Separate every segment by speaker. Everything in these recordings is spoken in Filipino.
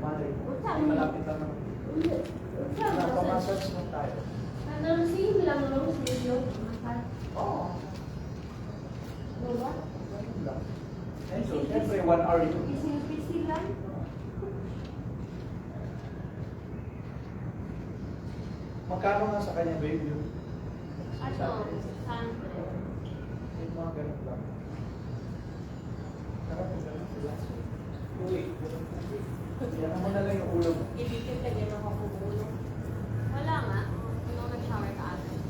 Speaker 1: Malay.
Speaker 2: Unsa
Speaker 1: Ay, malapit lang naman. Napamassage mo tayo.
Speaker 2: Ano sim lang no video makan.
Speaker 1: Oo.
Speaker 2: Diba?
Speaker 1: And so, siyempre, 1 hour yun.
Speaker 2: Pisil-pisil lang.
Speaker 1: Magkano nga sa kanya, babe, yun?
Speaker 2: Ano? Sandre.
Speaker 1: Yung mga ganun lang. Sarap yung ganun sila. Uy, ganun. Yan mo na lang yung ulo mo.
Speaker 2: Ibigay ka din ako kumulong. Wala nga. Ano nag-shower ka agad?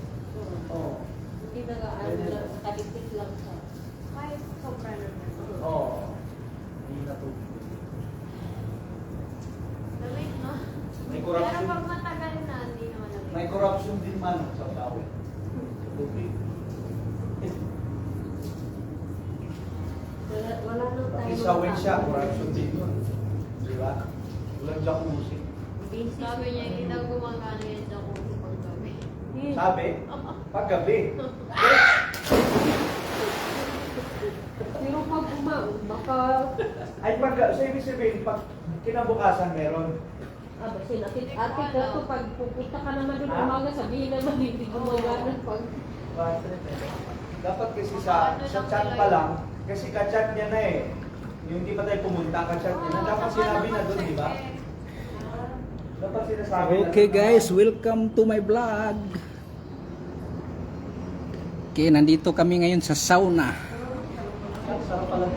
Speaker 1: Oo.
Speaker 2: Hindi nag-ano lang. Kalikit lang siya. Kahit sobra naman.
Speaker 1: Oo. Hindi na to.
Speaker 2: Lamig, no?
Speaker 1: May
Speaker 2: Pero
Speaker 1: corruption.
Speaker 2: pag matagal na, hindi naman lamig.
Speaker 1: May corruption din man sa tao. Okay.
Speaker 2: Wala nang tayo.
Speaker 1: Isawin siya, corruption din yun. Di ba? Walang jacuzzi.
Speaker 2: Sabi niya, hindi daw gumagana yung jacuzzi pag gabi.
Speaker 1: Sabi, paggabi.
Speaker 2: Pero pag baka...
Speaker 1: Ay, so ibig sabihin, pag kinabukasan meron.
Speaker 2: Basin, ate ka to, pag pupunta ka naman doon umaga, sabihin naman, hindi gumagana pag...
Speaker 1: Dapat kasi sa chat pa lang, kasi ka-chat niya na eh. Yung di pa tayo pumunta, ka-chat niya na. Dapat sinabi na doon, di ba? Dapat sinasabi na.
Speaker 3: Okay guys, welcome to my vlog. Okay, nandito kami ngayon sa sauna.
Speaker 1: Sarap pala.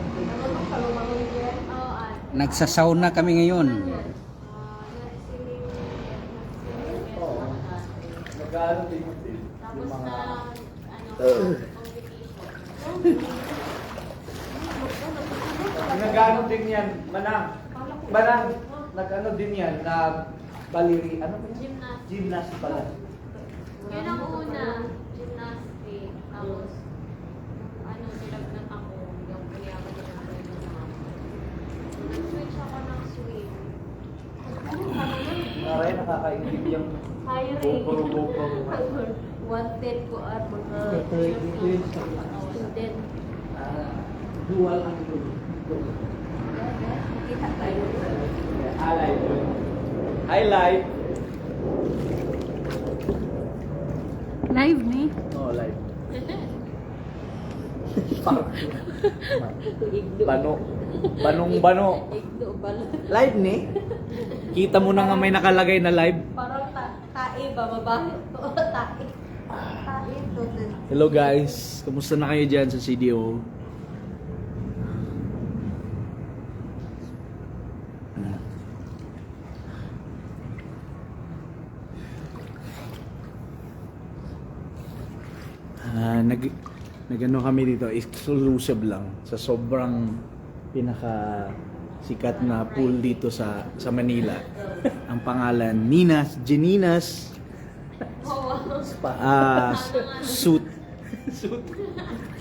Speaker 3: Nagsa-sauna kami ngayon.
Speaker 1: Oo. Nag-ano din yung
Speaker 2: Tapos
Speaker 1: mga...
Speaker 2: na, ano,
Speaker 1: Nag-ano din yan, Manang. Manang, nag-ano din yan, na baliri, ano ba yun?
Speaker 2: Gymnast.
Speaker 1: Gymnast pala.
Speaker 2: Yun ang una, gymnastic. Tapos, ano, nilagnat ako. Yung pinayaman niya na ako yung mga. Nag-switch ako ng swim.
Speaker 1: Aray, nakakaingit yung
Speaker 2: Hiring.
Speaker 1: GoPro.
Speaker 2: Wanted ko at mga student.
Speaker 1: Dual ang ito.
Speaker 2: Kita tayo.
Speaker 1: Highlight. Highlight.
Speaker 2: Live ni?
Speaker 1: Oh, live.
Speaker 2: Igdo.
Speaker 1: Bano. Banong-bano.
Speaker 2: Igdo bala.
Speaker 1: Live ni? Kita mo na nga may nakalagay na live.
Speaker 2: Parang tae ba? Babae? Oo, tae. Tae to.
Speaker 1: Hello guys, kumusta na kayo dyan sa CDO? Nagano kami dito, exclusive lang sa sobrang pinaka sikat na pool dito sa Manila. Ang pangalan Ninas Geninas Suite.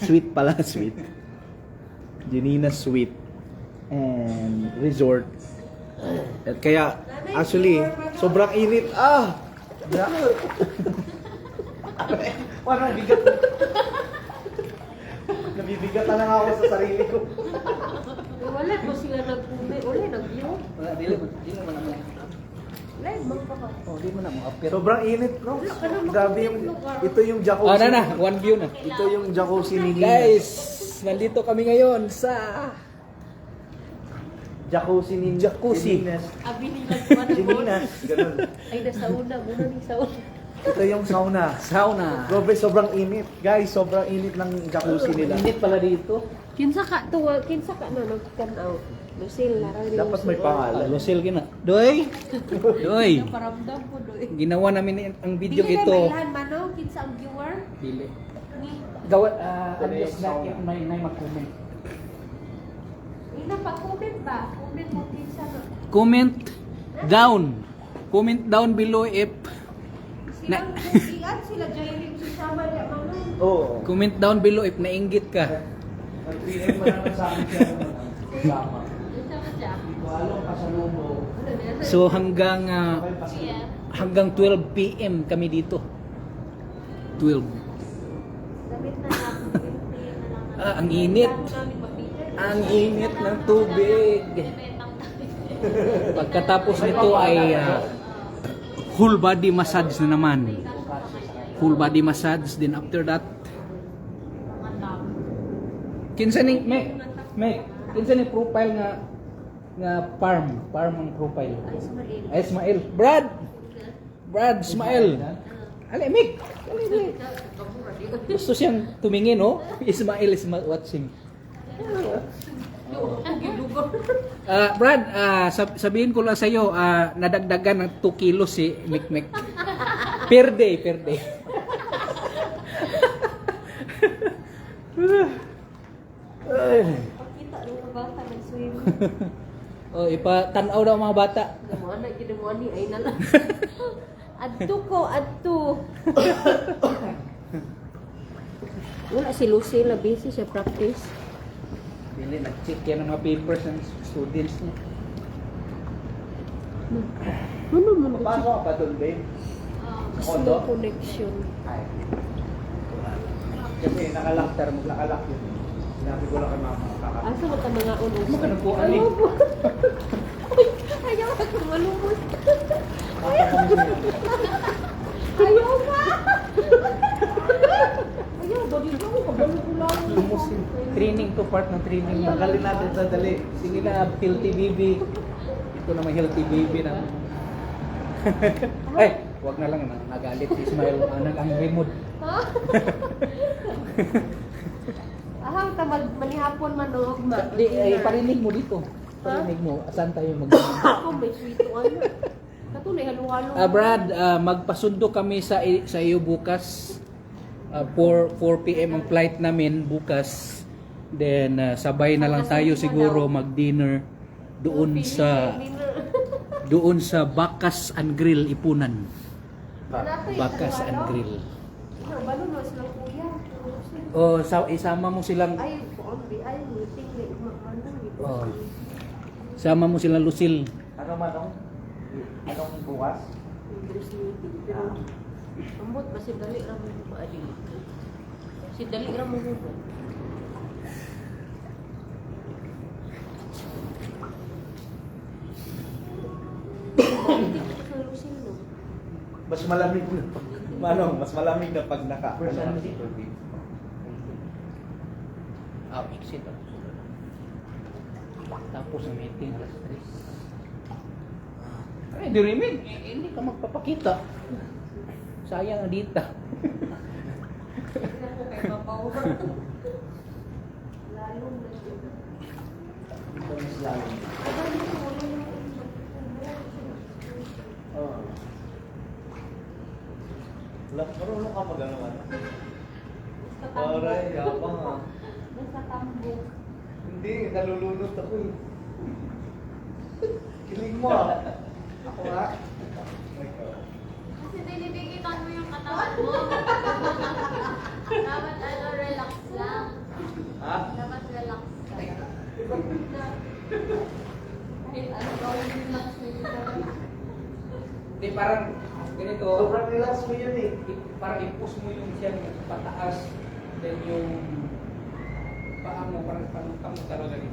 Speaker 1: Suite pala, suite. Geninas Suite and Resort. At kaya actually sobrang init. Parang bigat. Nabibigat na lang ako sa sarili ko.
Speaker 2: Wala ko sila nag-comment. Wala, nag-view.
Speaker 3: Wala, dili mo naman.
Speaker 2: Live, magpaka.
Speaker 3: Oh, di mo na mo appear.
Speaker 1: Sobrang init, no? Grabe yung, ito yung jacuzzi.
Speaker 3: Oh, na, one view na.
Speaker 1: Ito yung jacuzzi ni Nina.
Speaker 3: Guys, nandito kami ngayon sa
Speaker 1: Jacuzzi ni
Speaker 3: Jacuzzi.
Speaker 1: Geninas.
Speaker 2: Abinilag ko ano mo.
Speaker 1: Geninas. Ganun.
Speaker 2: Ay, nasauna. Muna ni sauna.
Speaker 1: Ito yung sauna.
Speaker 3: sauna.
Speaker 1: Grabe, sobrang init. Guys, sobrang init ng jacuzzi nila.
Speaker 3: Init pala dito.
Speaker 2: Kinsa ka tuwa, kinsa ka na nag-come-out. Lucille, larang ni
Speaker 1: Dapat may pangalan.
Speaker 3: Lucille gina. Doy. Doy.
Speaker 2: Paramdam ko doy.
Speaker 3: Ginawa namin ang video
Speaker 2: Dili na
Speaker 3: ito.
Speaker 2: mailan man, no? Kinsa ang viewer?
Speaker 3: Pili.
Speaker 2: Ni.
Speaker 3: Gawa adjust na may mag-comment.
Speaker 2: Ina pa comment ba? Comment mo kinsa na.
Speaker 3: Comment down. Comment down below if
Speaker 2: Sila bukian, sila Jairin susama niya mano.
Speaker 1: Oo.
Speaker 3: comment down below if nainggit ka.
Speaker 1: Nag-PM mo naman sa akin siya naman. Sama.
Speaker 2: Kinsa ka siya?
Speaker 1: Walong kasalubo.
Speaker 2: Ano na?
Speaker 3: So hanggang
Speaker 1: Okay, pasalubong.
Speaker 2: Yeah.
Speaker 3: hanggang 12 PM kami dito. 12.
Speaker 2: Damit na lang.
Speaker 3: Ang init.
Speaker 2: Namin mabili.
Speaker 3: Ang init ng tubig.
Speaker 2: Bebetang tabi.
Speaker 3: Pagkatapos nito ay full body massage na naman. Full body massage. Then after that, kinsa ni kinsa ni profile nga farm ang profile. Ay, Ismail. Brad Ismail. Ali Mick. Gusto siyang tumingin, oh. Ismail is watching. Brad, sabihin ko lang sa iyo, nadagdagan ng 2 kilos si Mick. Per day.
Speaker 2: Pakita ng mga bata nag-swim.
Speaker 3: Oh, ipatanaw daw mga bata.
Speaker 2: Gamuan na, ginamuan ni ay nalang. Adto ko, adto. Wala si Lucy, busy siya practice.
Speaker 3: Dili nag-check yan ng mga papers ng students niya.
Speaker 2: Ano mo na?
Speaker 1: Pasok ka doon, babe?
Speaker 2: Slow connection.
Speaker 1: Kasi nakalaktar mo, nakalak yun. Sinabi ko lang kay mama, kakak.
Speaker 2: Asa mo ka mga ulos?
Speaker 3: Ano po, Ali?
Speaker 2: Ayaw ka malumot. Ayaw ka! Ayaw, bali ko, kabalo ko lang.
Speaker 3: Lumusin. Training to, part ng training.
Speaker 1: Tanggalin natin sa dali.
Speaker 3: Sige na, healthy baby. Ito naman healthy baby na. Ay, wag na lang. Nagalit si Ismail. Nag-angry mood.
Speaker 2: Ha? Ahaw, manihapon man o ugma.
Speaker 3: Di, parinig mo dito. Parinig mo. Asan tayo mag-
Speaker 2: Ako, may sweet ano. Katunay, halo-halo.
Speaker 3: Brad, magpasundo kami sa iyo bukas. 4 PM ang flight namin bukas. Then sabay na lang tayo siguro mag-dinner doon sa Bakas and Grill Ipunan. Bakas and Grill.
Speaker 2: Balo na sila kuya.
Speaker 3: O isama mo silang
Speaker 2: Ay, ay, meeting na ano.
Speaker 3: oh, sama mo silang Lucille.
Speaker 1: Ano manong? Anong bukas?
Speaker 2: Pero, ambot ba si Dali Ramo ko adi? Si Dali Ramo ko.
Speaker 1: Mas malamig na. Manong, mas malamig na pag naka.
Speaker 3: Exit. Tapos ang meeting alas 3. Ay, dirimig. Hindi ka magpapakita. Sayang ang dita.
Speaker 1: Marunong ka mag-ano. Aray, yapang ah.
Speaker 2: Nasa tambo.
Speaker 1: Hindi, nalulunod ako eh. Kiling mo ah. Ako nga.
Speaker 2: Kasi dinidikitan mo yung katawan mo. Dapat relax lang.
Speaker 1: Ha?
Speaker 2: Dapat relax ka. Kahit ano gawin relax mo yung katawan.
Speaker 3: Hindi, parang ganito.
Speaker 1: Sobrang relax mo yun eh.
Speaker 3: Parang i-push mo yung siya pataas. Then yung paa mo, parang panutang mo talaga rin.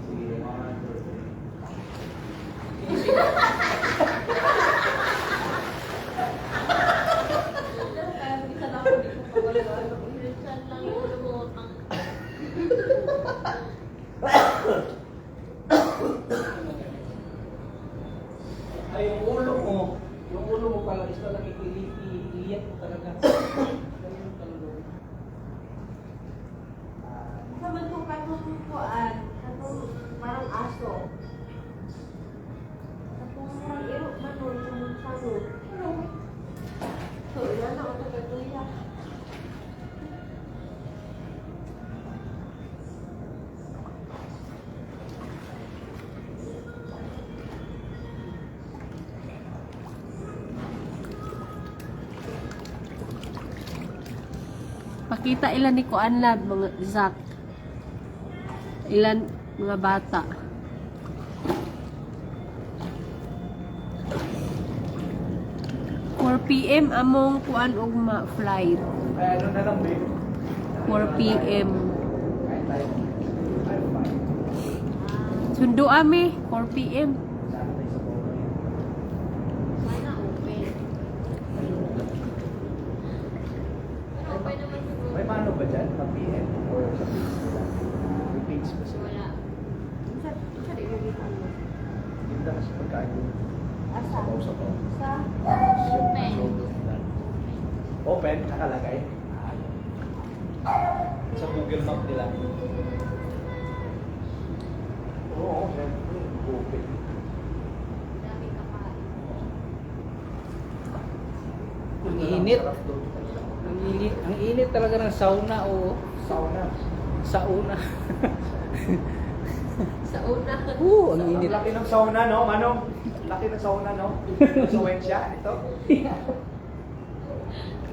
Speaker 2: Isa na ako dito pagwala-wala. Minsan lang yung lumutang.
Speaker 3: Ay, yung ulo mo pala is talaga iiyak mo talaga. Ganun talaga.
Speaker 2: Sabi ko katong kuan, katong parang aso. Katong parang irok man nun, sumunod. So, yan ako nagkatuya. Pakita ilan ni Kuan Lab, mga Zak. Ilan mga bata. PM among Kuan ugma flight.
Speaker 1: Ay, ano na lang babe?
Speaker 2: 4 PM. Sundo ami 4 PM.
Speaker 1: kain doon.
Speaker 2: Asa?
Speaker 1: Sabaw-sabaw.
Speaker 2: Sa open.
Speaker 1: Open, nakalagay. Sa Google Map nila. Oo, syempre. Open.
Speaker 2: Dami kakain.
Speaker 3: Ang init. Ang init talaga ng sauna o
Speaker 1: Sauna.
Speaker 3: sauna.
Speaker 2: Sa una.
Speaker 3: Oo, ang
Speaker 1: Ang
Speaker 3: init.
Speaker 1: laki ng sauna, no, Manong? Laki ng sauna, no? Suwet siya, ito.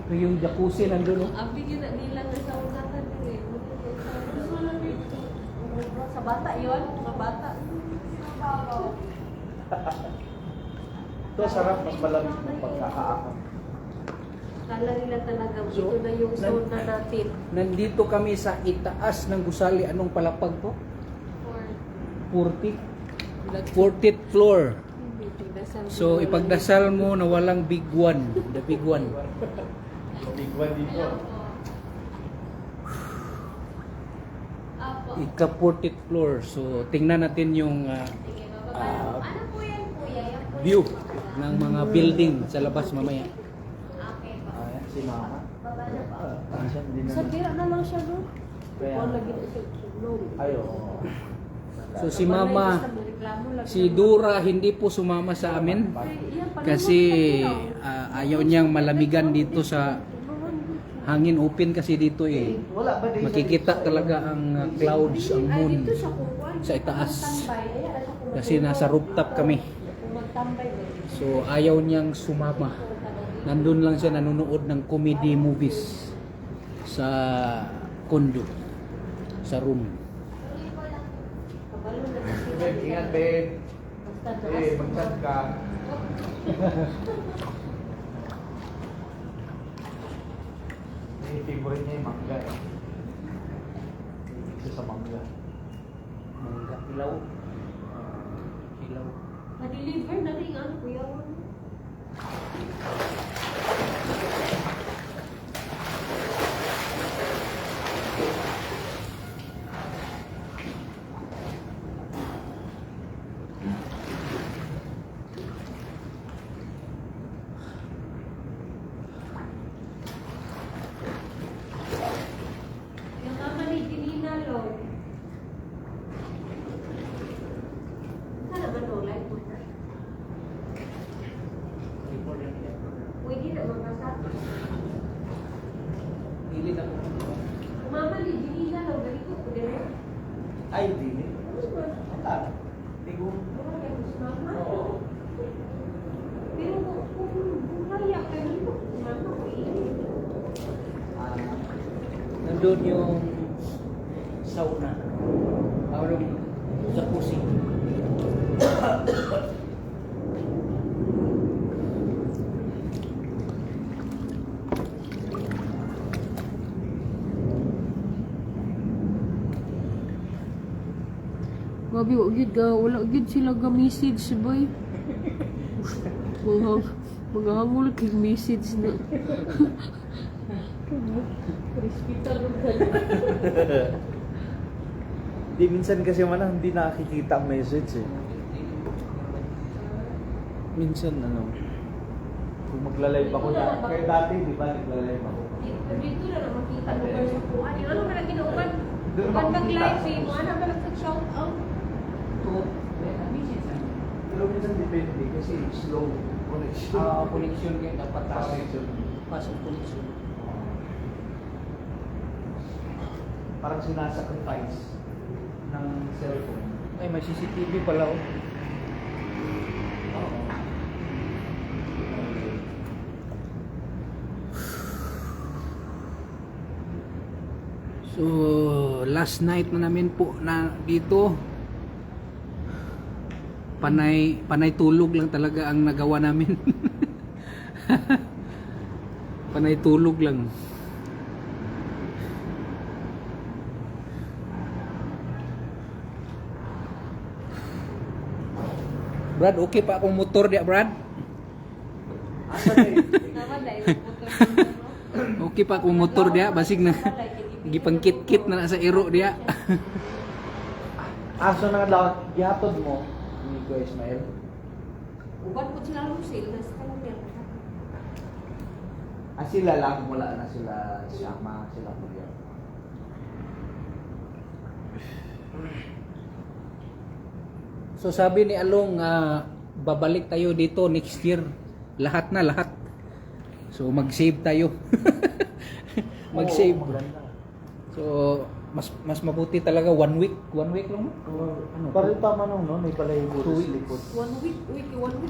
Speaker 3: Yung jacuzzi nandun. Oh.
Speaker 2: Abi gina nila na sa una ka din eh. Sa bata yun? Sa bata.
Speaker 1: Ito, sarap. Mas malamig ng pagkakaakam.
Speaker 2: Kala nila talaga
Speaker 3: So,
Speaker 2: ito na yung sauna natin.
Speaker 3: Nandito kami sa itaas ng gusali. Anong palapag to?
Speaker 2: For
Speaker 3: 40th floor. So ipagdasal mo na walang big one. The big one.
Speaker 1: Big one dito.
Speaker 2: Apo.
Speaker 3: Ika 40th floor. So tingnan natin yung
Speaker 2: Sige, bababa. Ano po yan, kuya? Yan po
Speaker 3: view
Speaker 2: yan.
Speaker 3: ng mga building sa labas mamaya.
Speaker 2: Okay po.
Speaker 1: Ayan, si Mama.
Speaker 2: Baba na po.
Speaker 1: Siya, hindi na.
Speaker 2: Sa tira na lang siya, no?
Speaker 1: Kaya,
Speaker 2: O, lagi na siya suglong.
Speaker 1: ayo.
Speaker 3: So si Mama, si Dura hindi po sumama sa amin kasi ayaw niyang malamigan dito sa hangin, open kasi dito eh.
Speaker 1: Wala ba din
Speaker 3: Makikita talaga ang clouds, ang moon sa itaas. Kasi nasa rooftop kami. So ayaw niyang sumama. Nandun lang siya nanonood ng comedy movies sa condo, sa room.
Speaker 1: Ingat, Ben. Mag-chat ka. Favorite niya yung mangga eh. Isa sa mangga.
Speaker 3: Mangga, ilaw. Ilaw.
Speaker 2: Ma-deliver na rin, ano, kuya? Yung mama ni Janina, lo. Sana ba no, live mo na? Pwede na magkasama.
Speaker 3: Dili na po.
Speaker 2: Mama ni Janina, lo. Ganito ko din.
Speaker 1: Ay, dili. Wala. Tigo. Oo.
Speaker 2: Pero kung kaya ka nito, mama ko
Speaker 3: Nandun yung sauna. Parang jacuzzi.
Speaker 2: Gabi, wala gid sila ga message boy. Maghangol kay message na.
Speaker 1: Di minsan kasi man hindi nakikita ang message eh. Minsan ano, kung magla-live ako kaya dati di ba nagla-live ako?
Speaker 2: Dito na makita mo ba sa kuha. Ano ka lang ginauban?
Speaker 1: Doon
Speaker 2: Pag
Speaker 1: makikita.
Speaker 2: mag-live eh, mo ano ba nag-shout out?
Speaker 1: Pero minsan depende kasi slow connection.
Speaker 3: Connection kayo dapat taas.
Speaker 1: Connection.
Speaker 3: Pasok connection.
Speaker 1: Parang sinasacrifice ng cellphone.
Speaker 3: Ay, may CCTV pala oh.
Speaker 1: Oo.
Speaker 3: So, last night na namin po na dito. Panay tulog lang talaga ang nagawa namin. Panay tulog lang. Brad, okay pa akong motor dia, Brad?
Speaker 1: Asa na eh?
Speaker 2: Naman dahil motor
Speaker 3: Okay pa akong motor dia, basig na gipangkit-kit na sa iro dia.
Speaker 1: Aso na lang, gihatod mo ni Kuya Ismael.
Speaker 4: Uban po sila Lucille, nasa kanya.
Speaker 1: Sila lang, wala na sila Shama, sila Maria.
Speaker 3: So sabi ni Along, babalik tayo dito next year. Lahat na, lahat. So mag-save tayo. Mag-save.
Speaker 1: Oo, maganda.
Speaker 3: So mas mabuti talaga 1 week. 1 week lang mo? Ano?
Speaker 1: Parang tama nung no, may balay po
Speaker 3: 2
Speaker 1: sa
Speaker 3: weeks.
Speaker 1: likod.
Speaker 4: 1 week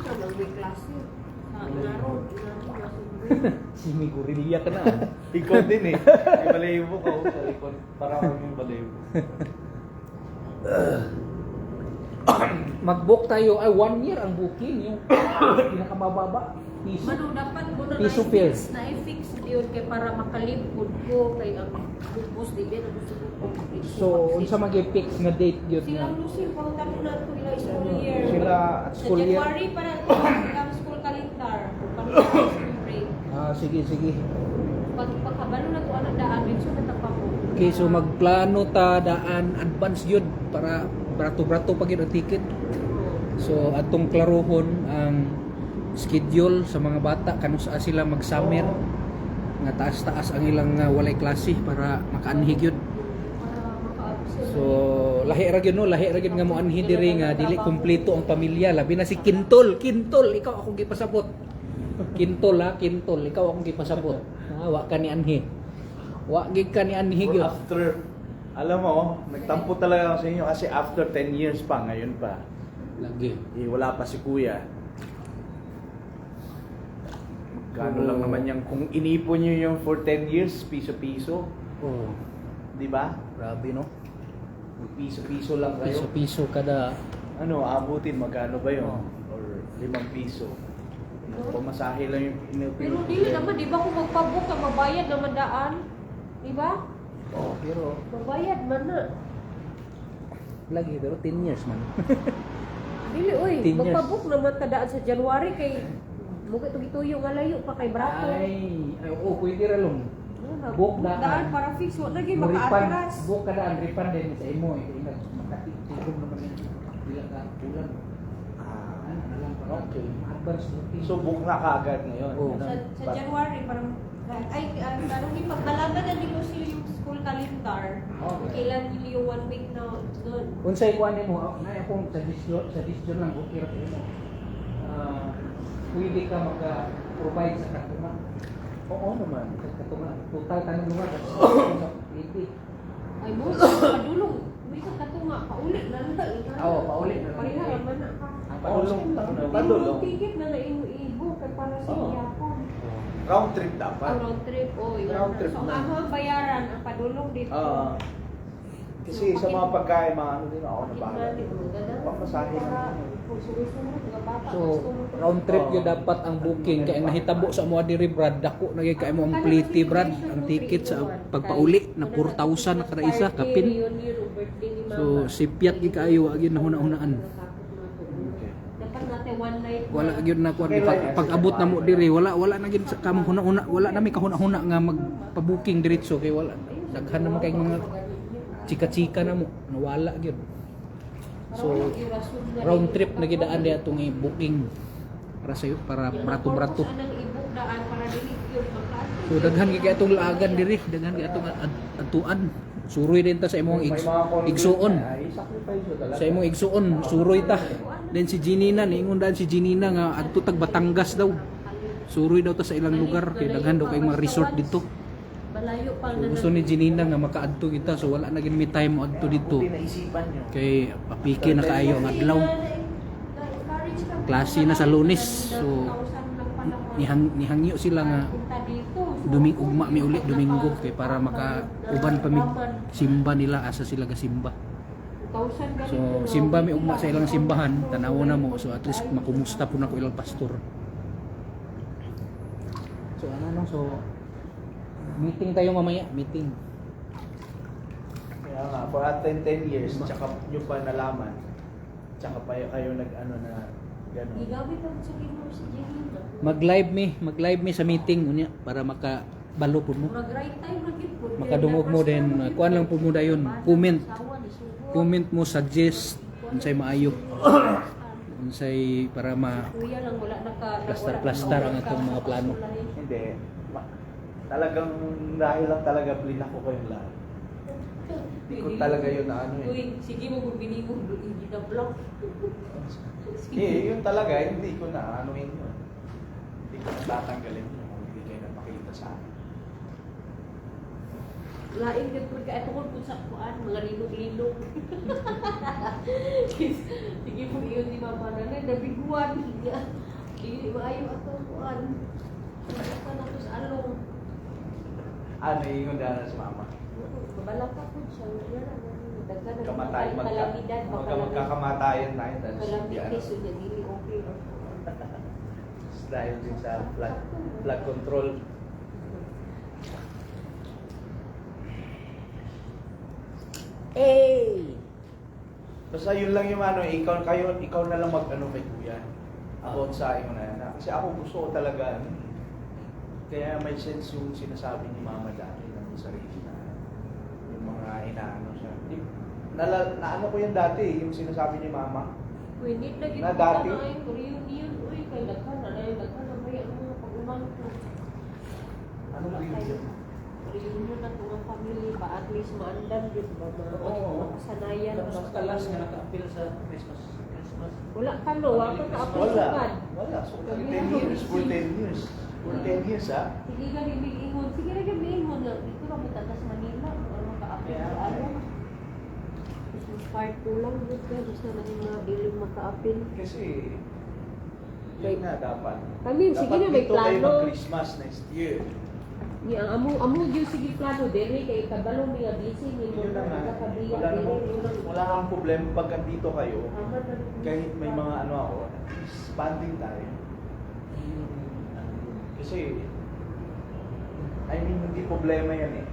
Speaker 4: lang, may klase. Inaro.
Speaker 3: Simi gorilla ka na.
Speaker 1: Ikaw din eh. May balay mo ka sa likod. Parang may balay mo.
Speaker 3: Mag-book tayo ay 1 year ang booking yung pinakamababa piso.
Speaker 4: Mano dapat mo na
Speaker 3: Piso fair.
Speaker 4: na-fix yun kay para makalipod ko kay ang bukos di ba gusto ko.
Speaker 3: So unsa magi-fix nga date gyud
Speaker 4: Silang
Speaker 3: nga?
Speaker 4: Lucille, pautan mo na ito ila school year.
Speaker 1: Sila
Speaker 3: at
Speaker 4: Sa
Speaker 3: school year.
Speaker 4: January para ang school calendar. Pag school break.
Speaker 3: Sige, sige.
Speaker 4: Pag pagkabalo na ito ang daan, medyo natapa ko.
Speaker 3: Okay, so magplano ta daan advance yun para brato-brato pag yun ang ticket. So atong klarohon ang schedule sa mga bata kano sa sila mag-summer nga taas-taas ang ilang walay klase para makaanhig yun.
Speaker 4: Para maka-absent.
Speaker 3: So lahi ra gyud no, lahi ra gyud nga mo anhi diri nga dili kumpleto ang pamilya, labi na si Kintol, ikaw akong gipasabot. Kintol ikaw akong gipasabot. Wa ka ni anhi. Wa gid ka ni anhi gyud.
Speaker 1: After, alam mo, nagtampo talaga ako sa inyo kasi after 10 years pa, ngayon pa.
Speaker 3: Lagi.
Speaker 1: Wala pa si kuya. Magkano lang naman yung, kung inipon nyo yung for 10 years, piso-piso.
Speaker 3: Oh,
Speaker 1: Di ba?
Speaker 3: grabe no.
Speaker 1: Piso-piso lang kayo.
Speaker 3: Piso-piso kada.
Speaker 1: Ano, abutin, magkano ba yun?
Speaker 3: Oh.
Speaker 1: Or 5 piso. Pamasahe lang yung
Speaker 4: Pero dili naman, di ba kung magpabook ka, mabayad naman daan? Di ba?
Speaker 3: Oh, pero
Speaker 4: Mabayad man na.
Speaker 3: lagi pero 10 years man.
Speaker 4: Dili, oy,
Speaker 3: 10 years.
Speaker 4: magpabook naman ka daan sa January kay mukha ito gituyo nga layo pa kay Brato.
Speaker 3: ay oo, pwede ra long. book daan.
Speaker 4: Daan para fix, wala lagi
Speaker 3: Refund,
Speaker 4: maka-atras.
Speaker 3: book ka daan, refund din sa imo. Ingat, makatigong naman yun. Bila ka, ulan. Ano na lang para
Speaker 1: Okay.
Speaker 3: advance booking.
Speaker 1: So, book na kaagad ngayon.
Speaker 3: Oh.
Speaker 1: Ganun.
Speaker 4: Sa January, parang, parang di pagdalaman na di ko sila yung school calendar.
Speaker 3: Okay.
Speaker 4: Kailan nila yung 1 week na doon.
Speaker 3: Unsay kuan mo, na akong suggestion lang okay ra mo. Pwede ka maka-provide sa katuma.
Speaker 1: Oo naman.
Speaker 3: Sa katuma, total tanong lugar sa 80.
Speaker 4: Ay mo, padulong. May sa katunga, paulit na lang.
Speaker 3: Oo, paulit na lang.
Speaker 4: Pariharan man na ka.
Speaker 1: Ang padulong.
Speaker 4: Padulong. Ticket na na ibo kay para sa
Speaker 1: Oo.
Speaker 4: iyakon.
Speaker 1: Round trip dapat.
Speaker 4: Ang round trip, oh, yun.
Speaker 1: Round trip
Speaker 4: So,
Speaker 1: na.
Speaker 4: ang mga bayaran, ang padulong dito.
Speaker 1: Kasi sa mga pagkain, mga ano din ako na bahala. Pamasahe lang.
Speaker 3: So, round trip
Speaker 1: Oo.
Speaker 3: yun dapat ang booking kaya ang nahitabo sa mga diri Brad dako na gyud kay mo ang pliti Brad ang ticket sa pagpauli na 4,000 na kada isa kapin. So sipiat gi kaayo wa gyud nahuna-hunaan.
Speaker 4: Dapat natin one night.
Speaker 3: Wala gyud na kuan pag abot na mo diri wala na gyud sa kam huna-huna wala na mi kahuna-huna nga magpa-booking diretso kay wala daghan naman kay mga chika-chika na mo nawala gyud. So round trip na gidaan di atong i-booking para sayo para brato-brato.
Speaker 4: Anang i-book daan para dili yun makaadto.
Speaker 3: So daghan gyud kay atong laagan diri, daghan kay atong atuan. Suroy din ta sa imong igsuon. Sa imong igsuon, suroy ta. Then si Jinina niingon daan si Jinina nga adto tag Batangas daw. Suroy daw ta sa ilang lugar kay daghan daw kay mga resort dito.
Speaker 4: Malayo pa
Speaker 3: So,
Speaker 4: na.
Speaker 3: gusto ni Jinina nga makaadto kita so wala na gid mi time mo adto dito.
Speaker 1: Buti naisipan nyo.
Speaker 3: Kay papiki na kaayo ang adlaw. Klase na sa Lunes. So nihangyo sila nga ugma mi uli Domingo kay para makauban pa mi simba nila asa sila gasimba. So simba mi ugma sa ilang simbahan tanaw na mo so at least makumusta po na ko ilang pastor. So ano so meeting tayo mamaya, meeting.
Speaker 1: Kaya nga, for at 10 years, tsaka nyo pa nalaman, tsaka pa kayo nag-ano na gano'n.
Speaker 4: Igawit ang sa mo si Jenny.
Speaker 3: Mag-live mi sa meeting unya para makabalo pud mo.
Speaker 4: Murag right time lagi po.
Speaker 3: Makadungog mo din kuan lang pud mo dayon. Comment mo suggest unsay maayo. unsay para ma
Speaker 4: Kuya lang wala
Speaker 3: Plaster ang atong mga plano.
Speaker 1: Hindi. Talagang dahil lang talaga blinak ko kayong lahat. Hindi ko talaga yun na ano eh.
Speaker 4: Uy, sige mo kung binigong hindi na block.
Speaker 1: Yun talaga, hindi ko na anuhin yun. Hindi ko na tatanggalin yun kung hindi kayo napakita sa akin.
Speaker 4: Laing din po ka ito kung sa kuan mga linog-linog. Sige mo iyon di mama na nabiguan. Hindi maayo ato kuan. Ano na to sa along.
Speaker 1: Ano yung dana sa mama?
Speaker 4: Mabalak ka po siya. Daghan na
Speaker 1: Kamatay,
Speaker 4: kalamidad.
Speaker 1: magkakamatayan tayo dahil sa
Speaker 4: Kalamidad so dili okay.
Speaker 1: dahil din sa flood control.
Speaker 3: Hey!
Speaker 1: Basta yun lang yung ano, ikaw na lang mag-ano kay kuya. About sa iyo na yan. Kasi ako gusto ko talaga, ano, kaya may sense yung sinasabi ni mama dati ng sarili na yung mga inaano siya. Naano ko yan dati, yung sinasabi ni mama.
Speaker 4: Uy, need na
Speaker 1: Na dati?
Speaker 4: Reunion, uy, kay daghan na may ano pag-uman ko.
Speaker 1: Ano ba yun?
Speaker 4: Reunion na mga family ba at least maandam din ba
Speaker 3: Oo.
Speaker 4: makasanayan.
Speaker 3: Mas kalas nga naka-appeal sa Christmas.
Speaker 4: Wala ka no, wala ka apil
Speaker 1: Wala.
Speaker 4: sa
Speaker 1: Wala. So, 10 years. For 10 years. For 10 years, ha?
Speaker 4: Sige ka bibiingon. Sige ka bibiingon. Dito ka matatas Manila. Ano maka-apil
Speaker 1: Yeah.
Speaker 4: sa ano. Christmas part 2 lang. Gusto na yung mga dilim maka-apil.
Speaker 1: Kasi, yun na dapat.
Speaker 4: Kami, sige na, may
Speaker 1: Dapat dito kayo
Speaker 4: plano.
Speaker 1: mag-Christmas next year.
Speaker 4: Ni amo yung sige plano dere kay kabalo mi nga busy ni mo
Speaker 1: Yun na nga.
Speaker 4: kabiya
Speaker 1: Wala
Speaker 4: dere.
Speaker 1: namang, wala kang problema pag dito kayo. Kahit may mga ano ako, at least bonding tayo. Kasi, I mean, hindi problema yan eh.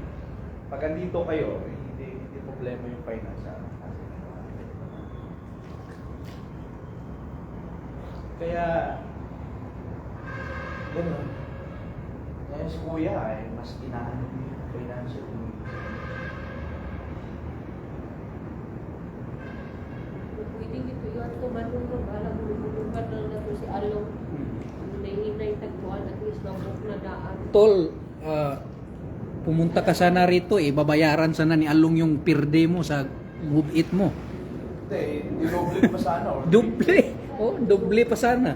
Speaker 1: Pag andito kayo, hindi problema yung finance. Kaya, gano'n. Kaya si kuya ay mas inaano yung financial
Speaker 4: Pwede dito yun to manunod alam mo lumulugan na na to si Along. Nahinay tagpuan at least mabuk na daan.
Speaker 3: Tol, pumunta ka sana rito eh, babayaran sana ni Along yung pirde mo sa move it mo.
Speaker 1: Hindi, doble pa sana. Or
Speaker 3: Doble! Oh, doble pa sana.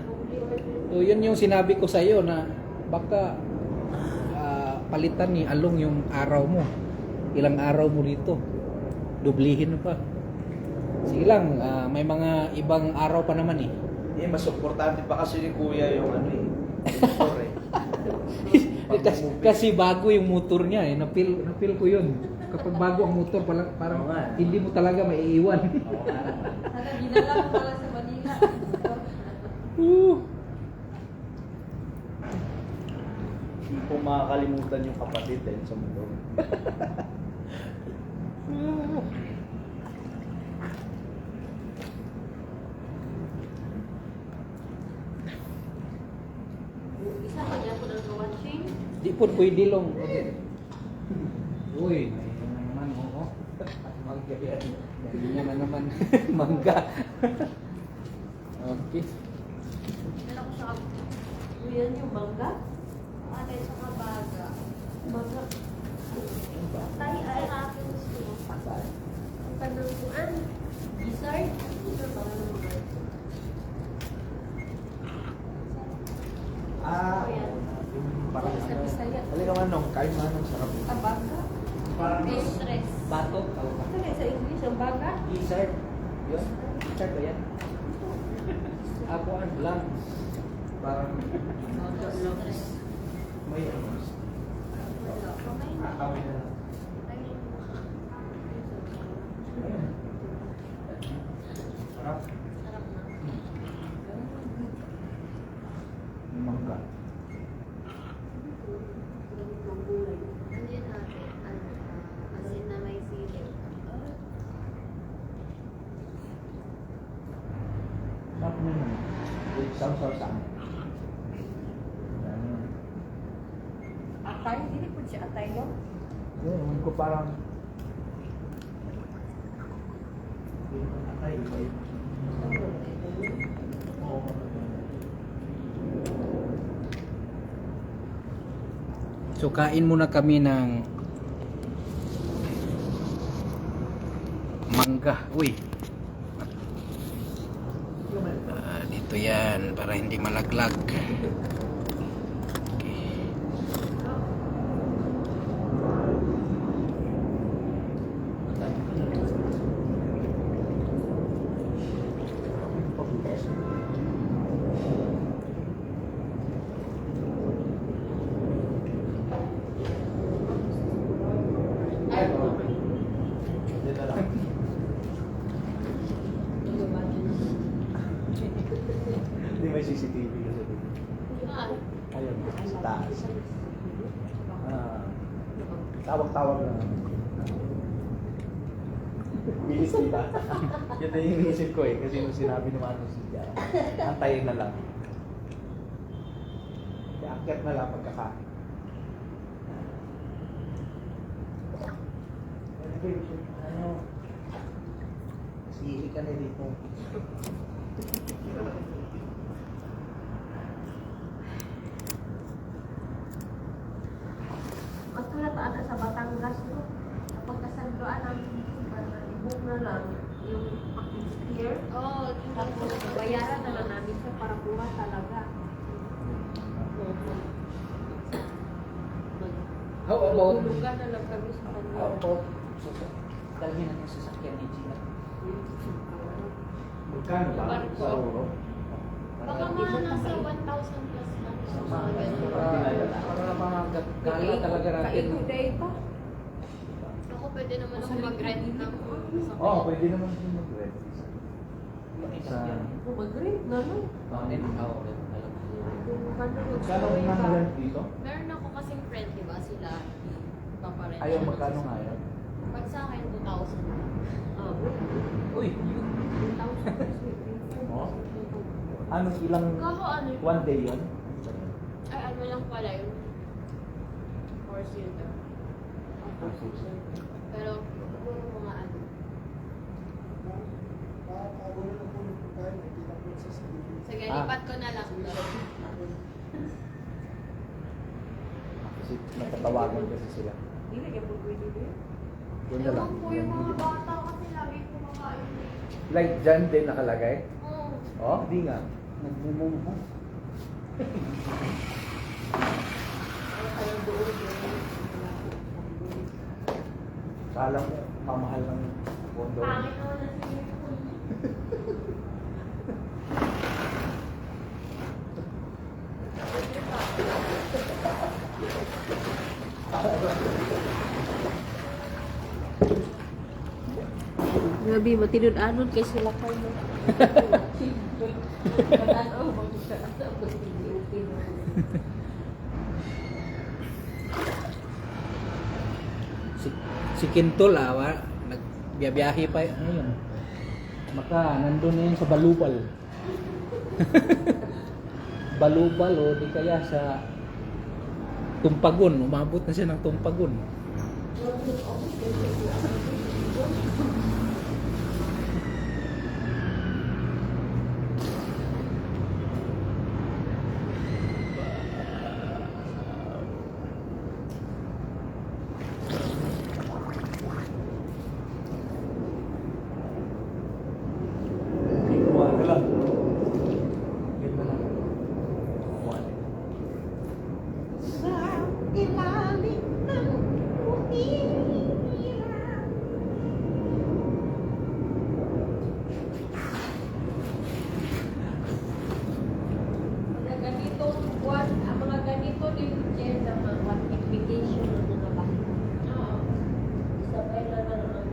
Speaker 3: So, yun yung sinabi ko sa iyo na baka palitan ni Along yung araw mo. Ilang araw mo rito. Dublihin mo pa. Sige lang, may mga ibang araw pa naman eh.
Speaker 1: Eh, mas importante pa kasi ni kuya yung ano eh. Motor eh.
Speaker 3: Kasi bago yung motor niya eh. Napil ko yun. Kapag bago ang motor, parang
Speaker 1: Oo nga.
Speaker 3: hindi mo talaga maiiwan.
Speaker 1: Oo nga.
Speaker 4: Sana ginala ko pala sa Manila.
Speaker 1: Hindi ko makakalimutan yung kapatid din sa mundo.
Speaker 4: Isa pa niya ko ng watching.
Speaker 3: Di po pwede long. Uy, may na naman, oo. Mangga yan. Ganyan na naman. Mangga. Okay.
Speaker 4: Dala ko sa yan yung mangga.
Speaker 2: Ate, sa kabaga.
Speaker 4: Mangga.
Speaker 2: Tayo ay akin gusto. Ang kanukuan.
Speaker 4: Gizzard.
Speaker 1: Ah, yung parang
Speaker 4: Sa
Speaker 1: ano.
Speaker 4: Bisaya.
Speaker 1: Halika man nung, kain man nung sarap.
Speaker 4: Tabaga.
Speaker 1: Parang
Speaker 2: Stress.
Speaker 3: Bato.
Speaker 4: Ano kaya sa English ang baga?
Speaker 3: Lizard. Yun. Lizard ba yan? Ako ang lang. Parang
Speaker 2: Stress.
Speaker 1: may ano. Awin na lang. Ayun. Sarap.
Speaker 2: Sarap na.
Speaker 1: Yung mangga.
Speaker 2: Nandiyan ate. Asin na may sili.
Speaker 1: Sarap na yun. Saw-saw.
Speaker 4: Atay? Hindi po siya atay no?
Speaker 1: Yun, ko parang atay.
Speaker 3: So kain muna kami ng mangga. Uy. Dito yan para hindi malaglag. Okay.
Speaker 1: Hindi may CCTV kasi dito.
Speaker 2: Ah,
Speaker 1: Ayun, sa taas. Tawag-tawag lang. Bilis kita. Yun na yung inisip ko eh. Kasi nung sinabi naman nung si Tia, antayin na lang. Kaya akyat na lang pagkakain. Ano? Sili ka na dito.
Speaker 4: Matulad ata sa Batangas, no? Kapag kasandoan ang ibong na lang, yung clear,
Speaker 2: oh,
Speaker 4: tapos bayaran na lang namin siya para kuha talaga.
Speaker 3: How about
Speaker 4: Lugar na lang kami sa kanya.
Speaker 3: dalhin natin sa sasakyan ni Gina?
Speaker 1: Magkano ba?
Speaker 2: Barko.
Speaker 1: Sa Roro?
Speaker 2: baka mga nasa 1,000 plus lang. So, mga ganun.
Speaker 3: Para mga gala talaga natin.
Speaker 4: Kaikuday pa.
Speaker 2: Ako pwede naman ako mag-rent ng sasakyan.
Speaker 1: Oo, pwede naman din mag-rent.
Speaker 4: Mag-rent na lang.
Speaker 1: Kano ang rent dito?
Speaker 2: Meron ako kasing friend, di ba? Sila paparent.
Speaker 1: Ayaw, magkano nga yan?
Speaker 2: Pag sa akin, 2,000.
Speaker 4: Ah,
Speaker 3: Uy,
Speaker 4: 2,000.
Speaker 1: Oo. Ano, ilang,
Speaker 2: Kako ano yun?
Speaker 1: one day yun?
Speaker 2: Ay, ano lang pala yun. 4-seater. Pero, siguro mga ano. Sige, lipat ko na lang doon.
Speaker 1: Kasi natatawagan kasi sila.
Speaker 4: Hindi kaya po pwede din.
Speaker 1: Doon na lang.
Speaker 2: Ewan ko yung mga bata kasi lagi kumakain.
Speaker 1: Like dyan din nakalagay?
Speaker 2: Oo.
Speaker 1: Oh, di nga. Nagbumumbo.
Speaker 4: Ayaw doon yun.
Speaker 1: Kala mo, mamahal ng kondo.
Speaker 2: Pangit naman na swimming pool.
Speaker 4: Grabe, matinod-anod kay sila kayo. Ano,
Speaker 3: si Quintol nagbiyahe pa ayun. Maka nandun na yun sa Balubal. Balubal o di kaya sa Tumpagon, umabot na siya ng Tumpagon.
Speaker 1: Kuha ka lang. Yan na lang. Kuha na.
Speaker 4: mga ganitong buwan, mga ganito din dyan sa mga vacation na mga bahay.
Speaker 2: Oo.
Speaker 4: Sabay na lang ang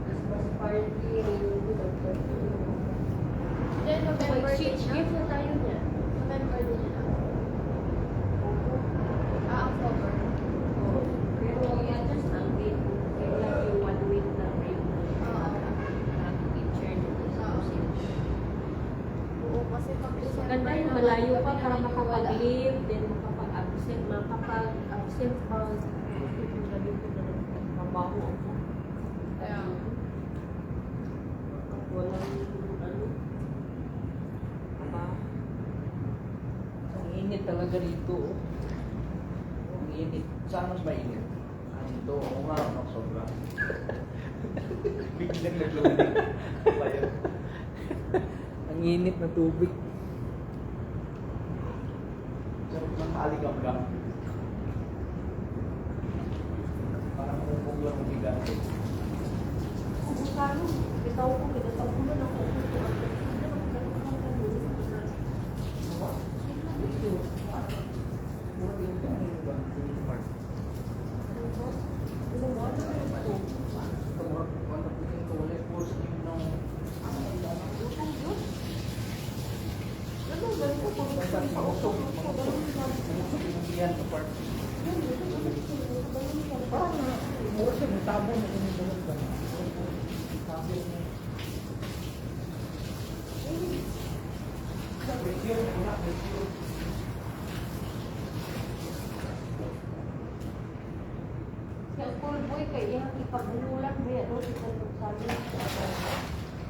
Speaker 4: Christmas party, reunion,
Speaker 2: Then, November din
Speaker 4: Mag-change
Speaker 2: siya.
Speaker 4: gift na tayo niya.
Speaker 2: November din siya. Ah, October.
Speaker 4: Pero yan just ang date. Kaya lang yung 1 week na break.
Speaker 2: Oo.
Speaker 4: Parang teacher na
Speaker 2: Oo, kasi pag
Speaker 4: Maganda yung malayo pa para makapag-leave, then makapag-absent, makapag-absent pa. Gabi ko na trabaho ako.
Speaker 2: Kaya,
Speaker 4: Walang ano. Trabaho.
Speaker 3: Ang init talaga dito. Ang init. Saan mas mainit?
Speaker 1: Ito, ako nga, sobra. Biglang naglumig.
Speaker 3: Ang init na tubig.
Speaker 1: Sarap ng kaligam-gam. Parang umubog lang ang bigat.
Speaker 4: Kung kano, bitaw ko, kinataw ko na ako. Yung cool boy kaya ipagbulan mo yan, no? Sabi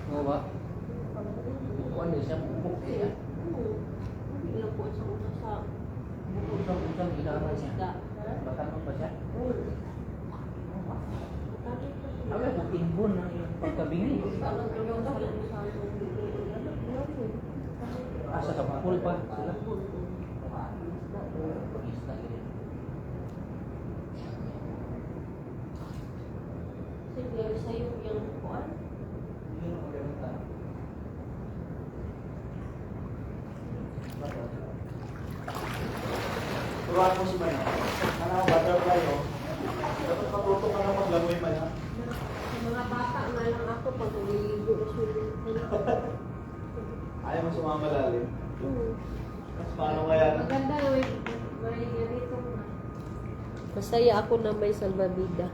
Speaker 3: Oo ba? Ano siya? Bubuk siya.
Speaker 4: ilang po sa una sa
Speaker 3: Usang ilaran niya.
Speaker 4: isda.
Speaker 3: Batanong pa siya?
Speaker 4: Bakit kasi?
Speaker 3: Alam mo, inbon ng iyong pagkabingi. Asa ka pa? Full pa sila. Pag-isda yun.
Speaker 4: Sige, sa'yo yung kuan.
Speaker 3: Yun ang ganda.
Speaker 1: Turuan mo si Maya. Ano, butterfly, oh. Dapat matuto ka na maglangoy, Maya.
Speaker 4: Sa mga bata nga lang ako pag naliligo na swimming pool.
Speaker 1: Ayaw mo sumama lalim. Mas paano kaya?
Speaker 4: Maganda may ganito na. Masaya ako na may salbabida.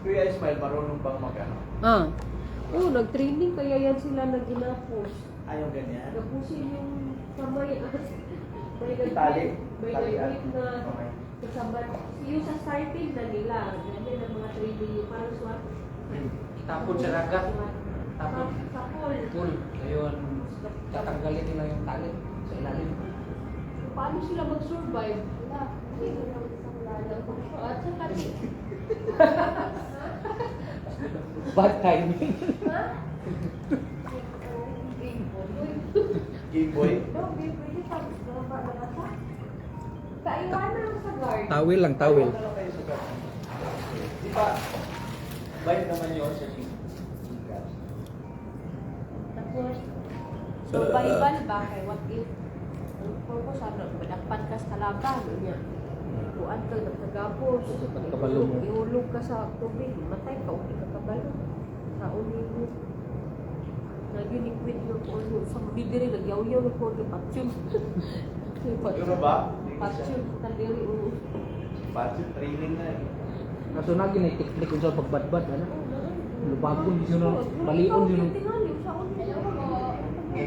Speaker 1: Kuya Ismail, marunong bang mag-ano?
Speaker 4: Ah. Oo, nag-training kaya yan sila na ginapos.
Speaker 1: Ayaw ganyan.
Speaker 4: Napusin yung kamay. May
Speaker 1: Tali?
Speaker 4: May
Speaker 1: Talian.
Speaker 4: nag-grip na
Speaker 1: Okay.
Speaker 4: kasama. Yung sa starting na nila, ganyan ang mga training yung parang swat.
Speaker 3: Tapon sa ragat.
Speaker 4: Tapon. Sa pool.
Speaker 3: Full. Ayun. Tatanggalin nila yung tali sa ilalim.
Speaker 4: Paano sila mag-survive? Wala. At saka,
Speaker 3: Bad timing.
Speaker 4: ha?
Speaker 1: Game Boy?
Speaker 4: No, pwede pa. Kaiwanan sa guard.
Speaker 3: Tawil lang, tawil.
Speaker 1: Ano kayo sa gabi? Di ba? Bait naman yun sa Gcash.
Speaker 4: Tapos, survival ba? Kaya what if? Ang purpose, ano, madakpan ka sa laban. Niya. Kuan ka, nagkagapos.
Speaker 3: Kabalo mo.
Speaker 4: Ihulog ka sa tubig. Matay ka, hindi ka kabalo. Sa ulit mo. Nag-liquid yung ulo. Sa bibiri, nagyaw-yaw yung ulo. Patsyon.
Speaker 1: Siguro ba?
Speaker 4: Patsyon. Taliri ulo.
Speaker 1: Budget training na eh.
Speaker 3: Kaso na gini teknik kung sa pagbadbad ano. Lubagon di sino, balion di sino.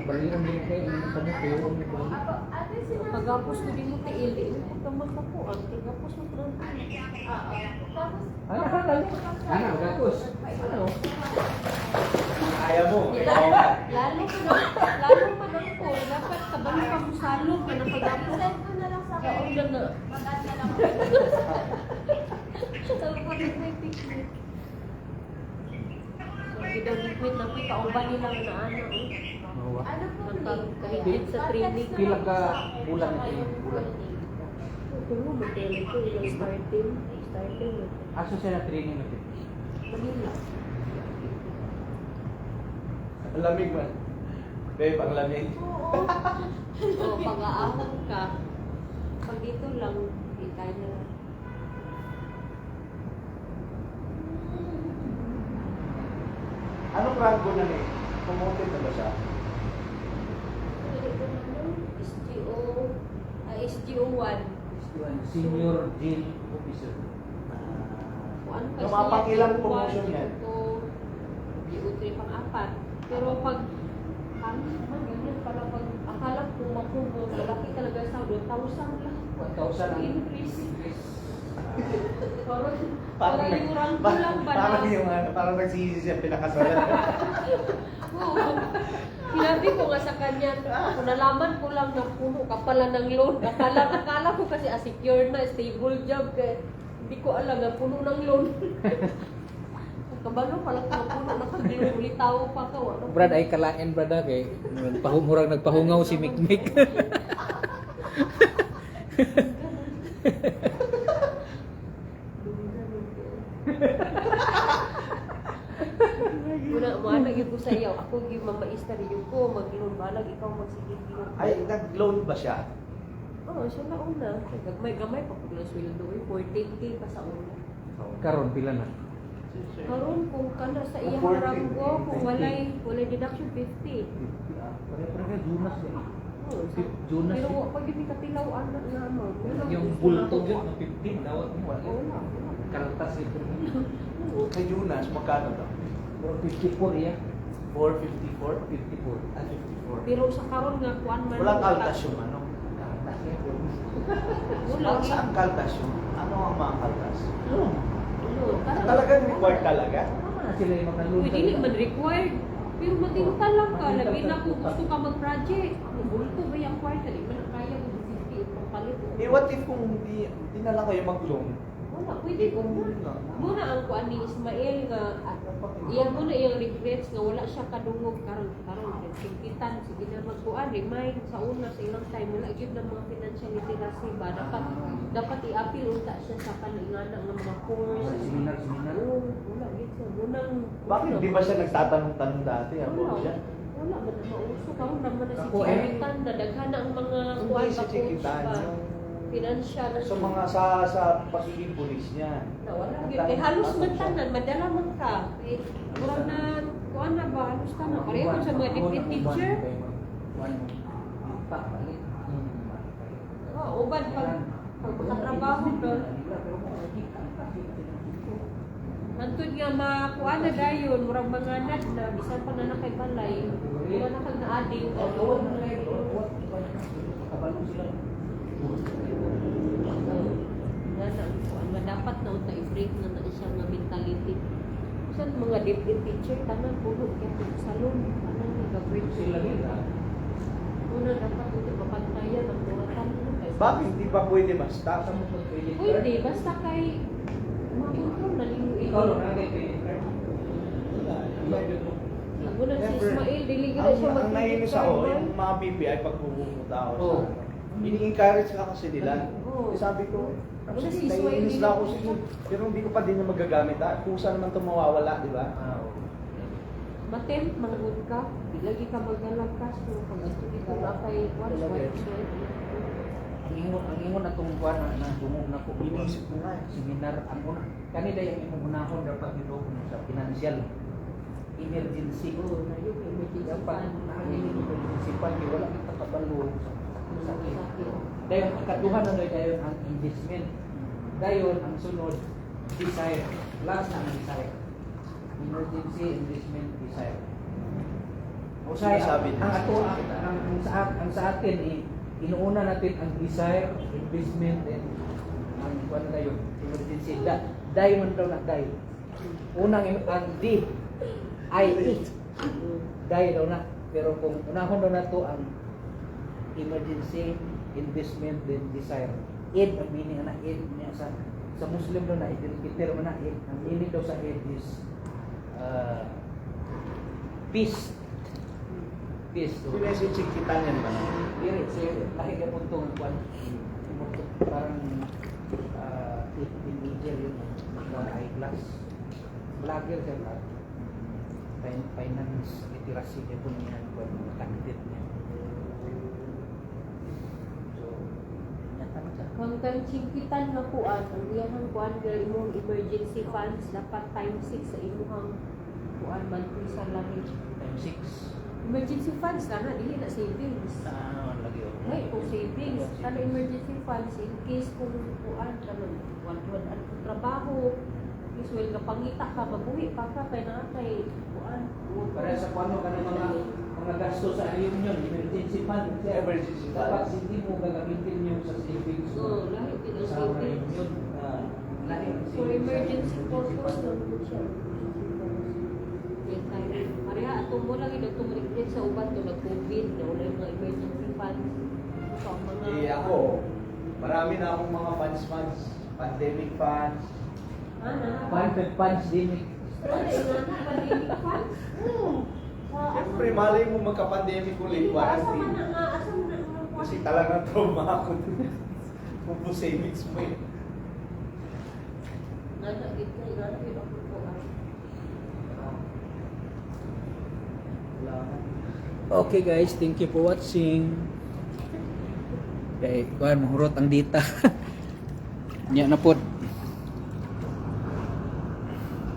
Speaker 3: Balion di kay ano pa mo tuon mo ba.
Speaker 4: Pagapos ko din mo tiil, hindi ka makapuan. Pagapos mo ko
Speaker 3: Ano ka lang? Ano gakos? Ano?
Speaker 1: Kaya mo. Ikaw nga.
Speaker 4: Lalo man ako, dapat kabalo ka mo salong ka ng pagapos. Kaon na. Sabi ko din may picnic. Sabi daw liquid na kauban nilang na ano.
Speaker 3: Mawa.
Speaker 4: Nagkahigit sa training.
Speaker 3: Pila ka bulan ito? Bulan.
Speaker 4: Ito mo, mag-training ko. Yung starting.
Speaker 3: Aso siya na training natin.
Speaker 4: Manila.
Speaker 1: Ang lamig man. Babe, ang lamig.
Speaker 4: O, pag-aahon ka. Pag dito lang, ikay na lang.
Speaker 1: Anong rango na eh? Promoted na ba siya?
Speaker 4: SGO1.
Speaker 3: Senior Jail Officer.
Speaker 1: Lumapakilang promotion yan.
Speaker 4: GO3 pang-apat. Pero pag ganyan para pag akala ko mapuno, malaki talaga sa 1,000 lang.
Speaker 3: 1,000 ang
Speaker 4: Increase. Parang
Speaker 1: Parang
Speaker 4: yung rango lang ba
Speaker 1: Parang
Speaker 4: na?
Speaker 1: yung ano, parang nagsisi siya pinakasalan.
Speaker 4: Oo. Sinabi Sabi ko nga sa kanya, kung nalaman ko lang na puno ka pala ng loan, akala ko kasi secure na, stable job. Kaya hindi ko alam na puno ng loan. Kabalo pala ka puno, nakagulitaw pa ka. Ano?
Speaker 3: Brad ay kalain brad kay murag nagpahungaw si Mikmik.
Speaker 4: Muna gyud ko sa iyo, ako gyud mamaista rin ko, mag-loan balag ikaw magsigig gyud.
Speaker 1: Ay, nag-loan ba siya?
Speaker 4: Oo, siya na una. Gamay pa pag sweldo eh, 14K pa sa una.
Speaker 3: Karon pila na?
Speaker 4: Karon kung kana sa iya
Speaker 1: 40,
Speaker 4: haranggo, kung walay deduction 50.
Speaker 3: Pare-pare Jonas din.
Speaker 4: Oo,
Speaker 3: Jonas
Speaker 4: pero
Speaker 3: yun.
Speaker 4: pag yun katilaw anak na mo.
Speaker 3: Yung bulto yun, 15 dawat mo.
Speaker 4: Wala.
Speaker 3: Kartas ito.
Speaker 1: Kay Jonas, magkano daw?
Speaker 3: 54 iya.
Speaker 1: 454?
Speaker 3: 54.
Speaker 1: Ah, 54.
Speaker 4: Pero sa karon nga kuan man.
Speaker 1: Walang kaltas yung ano?
Speaker 3: Kartas yan.
Speaker 4: Wala.
Speaker 1: Saan kaltas yung? Ano ang mga kaltas?
Speaker 4: Talaga
Speaker 1: Talagang required talaga?
Speaker 3: Tama na sila yung mga loan.
Speaker 4: Pwede di man required. Pero matinta lang ka, labi na kung gusto ka mag-project. Bulto ba yung kwarta? Di man kaya mo 50 itong palit.
Speaker 1: Eh, what if kung hindi na lang kayo mag-loan?
Speaker 4: Wala, pwede ko muna ang kuan ni Ismael nga iyan muna iyang regrets nga wala siya kadungog karon singkitan sige na magkuan remind sa una sa ilang time wala gyud ng mga financial literacy ba dapat i-appeal unta siya sa kaningana nga mga course
Speaker 3: Seminar.
Speaker 4: Oo, wala gyud siya munang
Speaker 1: Bakit di ba siya nagtatanong-tanong dati? About siya?
Speaker 4: wala man na mauso karon naman na si
Speaker 3: Ako,
Speaker 4: Chikitan na daghan ang mga kuan
Speaker 1: Hindi si
Speaker 4: ba course
Speaker 1: Chikitan.
Speaker 4: ba
Speaker 1: Yung
Speaker 4: financial
Speaker 1: sa mga sa pagiging pulis niya.
Speaker 4: na wala gyud kay halos man tanan madala man ka eh murag na kuan na ba halos tanan pareho sa mga deputy teacher uban pag pagkatrabaho doon Nantod nga makuha na dayon, murag mga nad na, bisan pa na nakay balay, wala na kag naading. Dapat na unta i-break na na siya nga mentality. Bisan mga deputy teacher, tanan puno kaya salon, tanan nag-break sila. Una dapat unta mapantayan ang mga tanan.
Speaker 1: Bakit hindi pa pwede basta?
Speaker 4: Pwede, basta kay makontrol na linuin. Muna si Ismael, dili gina siya
Speaker 1: Ang nainis ako, yung mga BPI pag pumunta ako
Speaker 3: Oo.
Speaker 1: ini-encourage ka kasi nila.
Speaker 4: Oo.
Speaker 1: Sabi ko,
Speaker 4: Wala si
Speaker 1: sige,
Speaker 4: Ismael,
Speaker 1: naiinis
Speaker 4: hindi
Speaker 1: na ako
Speaker 4: na-
Speaker 1: sige. Pero hindi ko pa din na magagamit ha. Kusa naman ito mawawala, di ba?
Speaker 4: Matempt, manggod ka, di lagi ka maglalagkas kung pag-estudyo ko na kay Watch White
Speaker 3: Ang ingon atong kuan na dungog na ko
Speaker 1: Iniisip ko nga.
Speaker 3: seminar ang una kanila yung imong unahon dapat dito sa financial emergency.
Speaker 4: Oo, na yung emergency
Speaker 3: Dapat
Speaker 4: fund.
Speaker 3: naangin yung emergency fund kaya wala kita kabalo sa sakit. Dayon ang kaduhan na dayon ang investment. Dayon ang sunod desire. Last ang desire. Emergency investment desire. Usay
Speaker 1: Sinasabi din.
Speaker 3: ang ato ang sa atin inuuna natin ang desire, investment, and ang kuan na yun, emergency. Dayon man daw na dayon. Unang ang D, I-E. Dayon daw na. Pero kung unahon daw na to ang emergency, investment, then desire. Id ang meaning na id niya sa Muslim daw na identifier man na id. Ang meaning daw sa id is peace. Peace.
Speaker 1: Pinesichikitan yan ba?
Speaker 3: Diri siya lahi ka punto ng kwan. Parang teenager yun sa high class. Vlogger siya ba? Finance literacy niya po niya kwan candidate niya. So, nyatan siya.
Speaker 4: Hanggang singkitan na kuan, ang iyang kuan nga imong emergency funds dapat times 6 sa imong kuan monthly salary.
Speaker 3: Time 6.
Speaker 4: Emergency funds na dili na savings.
Speaker 3: Lagi ako.
Speaker 4: May kung savings, kana emergency funds in case kung kuan kanon wan ang trabaho, usual ka pangita ka mabuhi pa ka kay na kay kuan.
Speaker 3: Para sa kuano ka ng mga gasto sa reunion, emergency fund.
Speaker 1: Emergency fund.
Speaker 3: Dapat hindi mo gagamitin yung sa savings mo.
Speaker 4: So, lahi din ang
Speaker 3: Sa
Speaker 4: savings.
Speaker 3: reunion. Lahi ang
Speaker 4: For
Speaker 3: savings sa
Speaker 4: emergency purpose
Speaker 3: fund.
Speaker 4: lang po siya. Pareha ato kung mo lang tumulong sa uban to nag-COVID na wala yung mga emergency funds. So, ang mga...
Speaker 1: ako, marami na akong mga funds, pandemic funds.
Speaker 3: Funds din.
Speaker 4: Wala yung mga pandemic funds?
Speaker 1: Siyempre, malay mo magka-pandemic ulit,
Speaker 4: Asa man na
Speaker 1: Kasi talagang trauma ako. Pupo savings mo eh.
Speaker 3: Okay guys, thank you for watching. Kay kuan mahurot ang dita. Nya na pod.